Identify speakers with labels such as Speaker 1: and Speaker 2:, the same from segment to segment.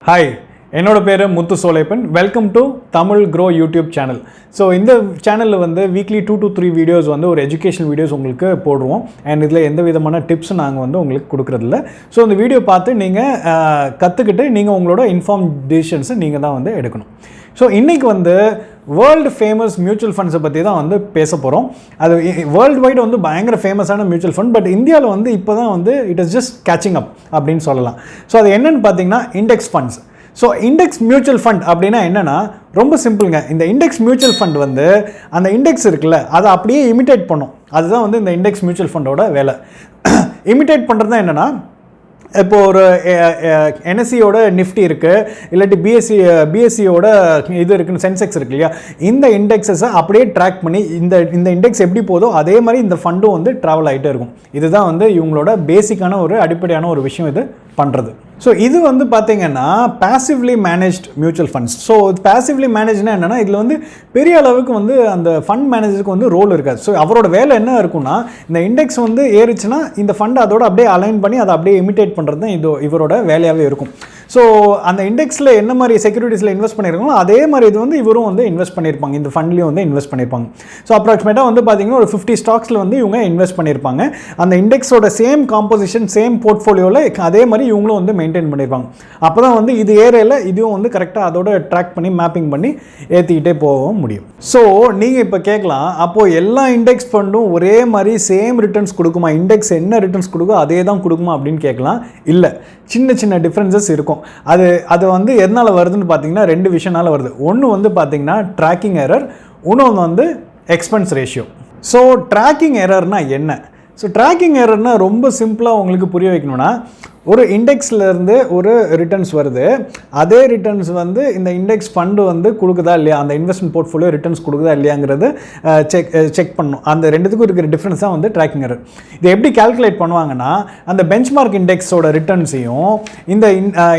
Speaker 1: Hi, என்னோட பேரு Muthu Solaippan. Welcome to Tamil grow YouTube channel. So இந்த சேனலில் வந்து வீக்லி 2 to 3 வீடியோஸ் வந்து ஒரு எஜுகேஷனல் வீடியோஸ் உங்களுக்கு போடுவோம். அண்ட் இதில் எந்த விதமான டிப்ஸ் நாங்கள் வந்து உங்களுக்கு கொடுக்குறதில்ல. ஸோ இந்த வீடியோ பார்த்து நீங்கள் கற்றுக்கிட்டு நீங்கள் உங்களோட இன்ஃபார்ம் டிசிஷன்ஸை நீங்கள் தான் வந்து எடுக்கணும். ஸோ இன்றைக்கி வந்து வேர்ல்டு ஃபேமஸ் மியூச்சுவல் ஃபண்ட்ஸை பற்றி தான் வந்து பேச போகிறோம். அது வேர்ல்டு வைடு வந்து பயங்கர ஃபேமஸான மியூச்சுவல் ஃபண்ட். பட் இந்தியாவில் வந்து இப்போ தான் வந்து it is just catching up அப்படின்னு சொல்லலாம். ஸோ அது என்னென்னு பார்த்தீங்கன்னா index funds. So index mutual fund அப்படின்னா என்னென்னா ரொம்ப சிம்பிளுங்க. இந்த இண்டெக்ஸ் மியூச்சுவல் ஃபண்ட் வந்து அந்த இண்டெக்ஸ் இருக்குல்ல அதை அப்படியே இமிட்டேட் பண்ணும். அதுதான் வந்து இந்த இண்டெக்ஸ் மியூச்சுவல் ஃபண்டோட வேலை. இமிட்டேட் பண்ணுறது தான் என்னென்னா, இப்போ ஒரு என்எஸ்சியோட நிஃப்டி இருக்குது, இல்லாட்டி பிஎஸ்சியோட இது இருக்குன்னு சென்செக்ஸ் இருக்கு இல்லையா, இந்த இண்டெக்ஸஸை அப்படியே ட்ராக் பண்ணி இந்த இண்டெக்ஸ் எப்படி போதோ அதே மாதிரி இந்த ஃபண்டும் வந்து ட்ராவல் ஆகிட்டே இருக்கும். இதுதான் வந்து இவங்களோட பேசிக்கான ஒரு அடிப்படையான ஒரு விஷயம் இது பண்ணுறது. ஸோ இது வந்து பார்த்தீங்கன்னா passively managed mutual funds. So passively மேனேஜ்னா என்னென்னா, இதில் வந்து பெரிய அளவுக்கு வந்து அந்த ஃபண்ட் மேனேஜருக்கு வந்து ரோல் இருக்காது. ஸோ அவரோட வேலை என்ன இருக்குன்னா, இந்த இண்டெக்ஸ் வந்து ஏறிச்சுன்னா இந்த ஃபண்ட் அதோட அப்படியே அலைன் பண்ணி அதை அப்படியே இமிட்டேட் பண்ணுறது தான் இவரோட வேலையாகவே இருக்கும். ஸோ அந்த இண்டெக்ஸில் என்ன மாதிரி செக்யூரிட்டிஸில் இன்வெஸ்ட் பண்ணியிருக்காங்களோ அதே மாதிரி இது வந்து இவரும் வந்து இன்வெஸ்ட் பண்ணியிருப்பாங்க, இந்த ஃபண்ட்லேயும் வந்து இன்வெஸ்ட் பண்ணியிருப்பாங்க. ஸோ அப்ராக்சிமேட்டாக வந்து பார்த்தீங்கன்னா ஒரு 50 ஸ்டாக்ஸில் வந்து இவங்க இன்வெஸ்ட் பண்ணியிருப்பாங்க. அந்த இண்டெக்ஸோட சேம் காம்போசிஷன் சேம் போர்ட்ஃபோலியோவில் அதே மாதிரி இவங்களும் வந்து மெயின்டைன் பண்ணியிருப்பாங்க. அப்போ தான் வந்து இது ஏரியாவில் இதுவும் வந்து கரெக்டாக அதோட ட்ராக் பண்ணி மேப்பிங் பண்ணி ஏற்றிக்கிட்டே போக முடியும். ஸோ நீங்கள் இப்போ கேட்கலாம், அப்போது எல்லா இண்டெக்ஸ் ஃபண்டும் ஒரே மாதிரி சேம் ரிட்டர்ன்ஸ் கொடுக்குமா, இண்டெக்ஸ் என்ன ரிட்டர்ன்ஸ் கொடுக்கோ அதே தான் கொடுக்குமா அப்படின்னு கேட்கலாம். இல்லை, சின்ன சின்ன டிஃப்ரென்சஸ் இருக்கும். அது வந்து எதனால் வருதுன்னு பார்த்தீங்கன்னா 2 விஷயனால வருது. ஒன்று வந்து பார்த்தீங்கன்னா ட்ராக்கிங் எரர், இன்னொன்று வந்து எக்ஸ்பென்ஸ் ரேஷியோ. ஸோ ட்ராக்கிங் எரர்னால் என்ன? ஸோ ட்ராக்கிங் எரர்னால் ரொம்ப சிம்பிளாக உங்களுக்கு புரிய வைக்கணும்னா, ஒரு இண்டெக்ஸ்லேருந்து ஒரு ரிட்டர்ன்ஸ் வருது, அதே ரிட்டர்ன்ஸ் வந்து இந்த இண்டெக்ஸ் ஃபண்டு வந்து கொடுக்குதா இல்லையா, அந்த இன்வெஸ்ட்மெண்ட் போர்ட்ஃபோலியோ ரிட்டர்ன்ஸ் கொடுக்குதா இல்லையாங்கிறது செக் பண்ணணும். அந்த ரெண்டுத்துக்கும் இருக்கிற டிஃப்ரென்ஸ் தான் வந்து ட்ராக்கிங் எரர். இதை எப்படி கால்குலேட் பண்ணுவாங்கன்னா, அந்த பெஞ்ச்மார்க் இண்டெக்ஸோட ரிட்டர்ன்ஸையும் இந்த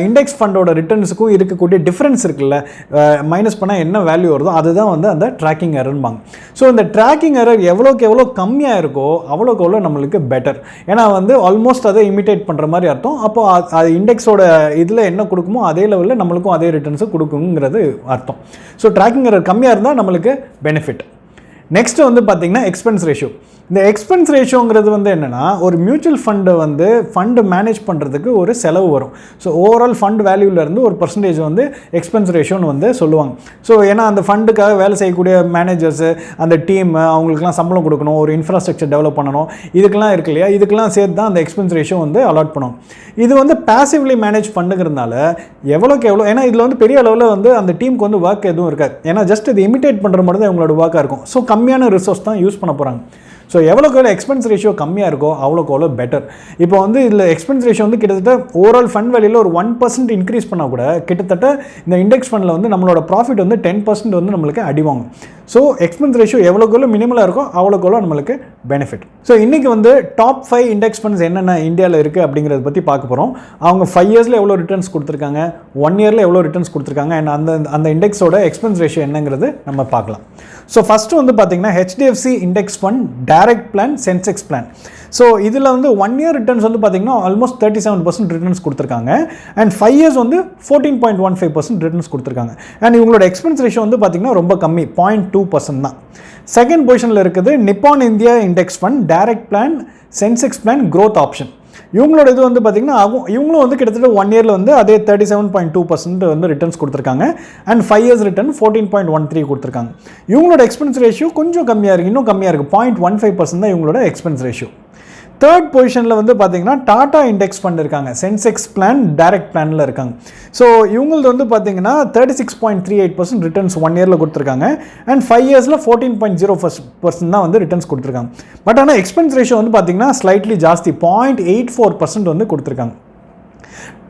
Speaker 1: இண்டெக்ஸ் ஃபண்டோட ரிட்டர்ன்ஸுக்கும் இருக்கக்கூடிய டிஃப்ரென்ஸ் இருக்குல்ல, மைனஸ் பண்ணால் என்ன வேல்யூ வருதோ அதுதான் வந்து அந்த ட்ராக்கிங் எரர்பாங்க. ஸோ இந்த ட்ராக்கிங் எரர் எவ்வளோக்கு எவ்வளோ கம்மியாக இருக்கோ அவ்வளோக்கு எவ்வளோ நம்மளுக்கு பெட்டர். ஏன்னா வந்து ஆல்மோஸ்ட் அதை இமிட்டேட் பண்ணுற மாதிரி அர்த்தம். அப்போ அது இண்டெக்ஸோட இதில் என்ன கொடுக்குமோ அதே லெவலில் நம்மளுக்கும் அதே ரிட்டர்ன்ஸை கொடுக்குங்கிறது அர்த்தம். ஸோ ட்ராக்கிங் எரர் கம்மியாக இருந்தால் நம்மளுக்கு பெனிஃபிட். நெக்ஸ்ட் வந்து பார்த்தீங்கன்னா எக்ஸ்பென்ஸ் ரேஷியோ. இந்த எக்ஸ்பென்ஸ் ரேஷியோங்கிறது வந்து என்னென்னா, ஒரு மியூச்சுவல் ஃபண்டை வந்து ஃபண்டு மேனேஜ் பண்ணுறதுக்கு ஒரு செலவு வரும். ஸோ ஓவரால் ஃபண்ட் வேல்யூலேருந்து ஒரு பர்சன்டேஜ் வந்து எக்ஸ்பென்ஸ் ரேஷியோன்னு வந்து சொல்லுவாங்க. ஸோ ஏன்னா அந்த ஃபண்டுக்காக வேலை செய்யக்கூடிய மேனேஜர்ஸு, அந்த டீம், அவங்களுக்குலாம் சம்பளம் கொடுக்கணும், ஒரு இன்ஃப்ராஸ்ட்ரக்சர் டெவலப் பண்ணணும், இதுக்கெல்லாம் இருக்கு இல்லையா, இதுக்கெல்லாம் சேர்த்து தான் அந்த எக்ஸ்பென்ஸ் ரேஷியோ வந்து அலாட் பண்ணும். இது வந்து பேசிவ்லி மேனேஜ் பண்ணுங்கிறதுனால எவ்வளோக்கு எவ்வளோ, ஏன்னா இதில் வந்து பெரிய அளவில் வந்து அந்த டீமுக்கு வந்து ஒர்க் எதுவும் இருக்காது. ஏன்னா ஜஸ்ட் இது இமிட்டேட் பண்ணுற மாதிரி தான் இவங்களோட ஒர்க்காக இருக்கும். ஸோ கம்மியான ரிசோர்ஸ் தான் யூஸ் பண்ண போகிறாங்க. ஸோ எவ்வளோக்கு எவ்வளோ எக்ஸ்பென்ஸ் ரேஷியோ கம்மியாக இருக்கோ அவ்வளோக்கு எவ்வளோ பெட்டர். இப்போ வந்து இதில் எக்ஸ்பென்ஸ் ரேஷியோ வந்து கிட்டத்தட்ட ஓவரால் ஃபண்ட் வேல்யூவில் ஒரு 1% இன்க்ரீஸ் பண்ணால் கூட கிட்டத்தட்ட இந்த இண்டெக்ஸ் ஃபண்டில் வந்து நம்மளோட ப்ராஃபிட் வந்து 10% வந்து நம்மளுக்கு அடிவாங்க. ஸோ எக்ஸ்பென்ஸ் ரேஷியோ எவ்வளோக்கு எவ்வளோ மினிமலாக இருக்கோ அவ்வளோக்கு எவ்வளோ நம்மளுக்கு பெனிஃபிட். ஸோ இன்றைக்கி வந்து டாப் 5 இண்டெக்ஸ் ஃபண்ட்ஸ் என்னென்ன இந்தியாவில் இருக்குது அப்படிங்கிறத பற்றி பார்க்க போகிறோம். அவங்க 5 இயர்ஸில் எவ்வளோ ரிட்டர்ன்ஸ் கொடுத்துருக்காங்க, 1 இயரில் எவ்வளோ ரிட்டர்ன்ஸ் கொடுத்துருக்காங்க, அண்ட் அந்த இண்டெக்ஸோட எக்ஸ்பென்ஸ் ரேஷியோ என்னங்கிறது நம்ம பார்க்கலாம். ஸோ ஃபஸ்ட்டு வந்து பார்த்தீங்கன்னா HDFC index fund direct plan Sensex plan. So இதில் வந்து 1 இயர் ரிட்டர்ன்ஸ் வந்து பார்த்தீங்கன்னா ஆல்மோஸ்ட் 37% ரிட்டர்ன்ஸ் கொடுத்துருக்காங்க. அண்ட் 5 இயர்ஸ் வந்து 14.15% ரிட்டர்ன்ஸ் கொடுத்துருக்காங்க. அண்ட் இவங்களோட எக்ஸ்பென்ஸ் ரேஷியோ வந்து பார்த்தீங்கன்னா ரொம்ப கம்மி, 0.2% தான். செகண்ட் பொசிஷனில் இருக்குது நிப்பான் India index fund direct plan Sensex plan growth option. இவங்களோட இது வந்து பார்த்திங்கன்னா இவங்களும் வந்து கிட்டத்தட்ட 1 இயரில் வந்து அதே 37.2% வந்து ரிட்டர்ன்ஸ் கொடுத்துருக்காங்க. அண்ட் 5 இயர்ஸ் ரிட்டர்ன் 14.13 கொடுத்துருக்காங்க. இவங்களோட எக்ஸ்பென்ஸ் ரேஷியோ கொஞ்சம் கம்மியாக இருக்குது, இன்னும் கம்மியாக இருக்குது, 0.15% தான் இவங்களோட எக்ஸ்பென்ஸ் ரேஷியோ. தேர்ட் பொசிஷனில் வந்து பார்த்தீங்கன்னா டாடா இண்டெக்ஸ் ஃபண்ட் இருக்காங்க, சென்செக்ஸ் பிளான் டைரக்ட் பிளானில் இருக்காங்க. ஸோ இவங்களது வந்து பார்த்தீங்கன்னா 36.38% ரிட்டர்ன்ஸ் 1 இயரில் கொடுத்துருக்காங்க. அண்ட் 5 இயர்ஸில் 14.0% தான் வந்து ரிட்டர்ன்ஸ் கொடுத்துருக்காங்க. பட் ஆனால் எக்ஸ்பென்ஸ் ரேஷியோ வந்து பார்த்தீங்கன்னா ஸ்லைட்லி ஜாஸ்தி, 0.84% வந்து கொடுத்துருக்காங்க.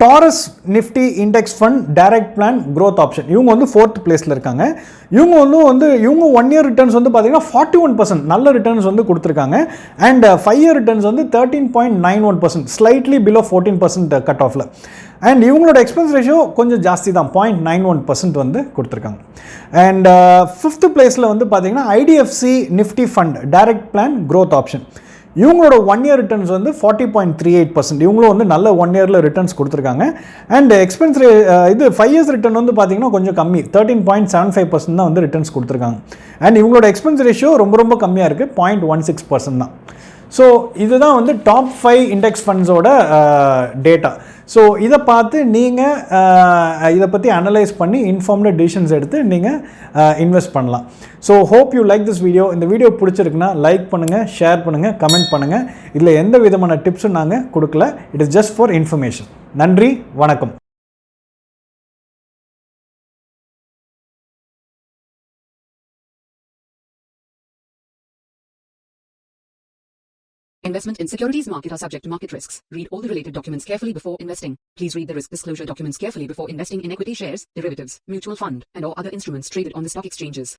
Speaker 1: Taurus Nifty index fund direct plan growth option, இவங்க வந்து 4th பிளேஸில் இருக்காங்க. இவங்க 1 இயர் ரிட்டர்ன்ஸ் வந்து பார்த்தீங்கன்னா 41% நல்ல ரிட்டர்ன்ஸ் வந்து கொடுத்துருக்காங்க. அண்ட் 5 இயர் ரிட்டர்ன்ஸ் வந்து 13.91%, ஸ்லைட்லி பிலோ 14% கட் ஆஃபில். அண்ட் இவங்களோட எக்ஸ்பென்ஸ் ரேஷியோ கொஞ்சம் ஜாஸ்தி தான், 0.91% வந்து கொடுத்துருக்காங்க. அண்ட் 5th பிளேஸில் வந்து பார்த்தீங்கன்னா IDFC Nifty fund direct plan growth option. இவங்களோட 1 year ரிட்டர்ன்ஸ் வந்து 40.38%. இவங்களும் வந்து நல்ல 1 yearல ரிட்டர்ன்ஸ் கொடுத்துருக்காங்க. அண்ட் எக்ஸ்பென்ஸ் இது 5 years ரிட்டர்ன் வந்து பார்த்தீங்கன்னா கொஞ்சம் கம்மி, 13.75% தான் வந்து ரிட்டர்ன்ஸ் கொடுத்துருக்காங்க. அண்ட் இவங்களோட எக்ஸ்பென்ஸ் ரேஷியோ ரொம்ப ரொம்ப கம்மியாக இருக்குது, 0.16% தான். ஸோ இதுதான் வந்து டாப் 5 இண்டெக்ஸ் ஃபண்ட்ஸோட டேட்டா. ஸோ இதை பார்த்து நீங்கள் இதை பற்றி அனலைஸ் பண்ணி இன்ஃபார்ம்டு டிசிஷன்ஸ் எடுத்து நீங்கள் இன்வெஸ்ட் பண்ணலாம். So hope you like this video. இந்த வீடியோ பிடிச்சிருக்குன்னா லைக் பண்ணுங்கள், ஷேர் பண்ணுங்கள், கமெண்ட் பண்ணுங்கள். இதில் எந்த விதமான டிப்ஸும் நாங்கள் கொடுக்கல. It is just for information. நன்றி, வணக்கம்.
Speaker 2: Investment in securities market are subject to market risks. Read all the related documents carefully before investing. Please read the risk disclosure documents carefully before investing in equity shares, derivatives, mutual fund, and or other instruments traded on the stock exchanges.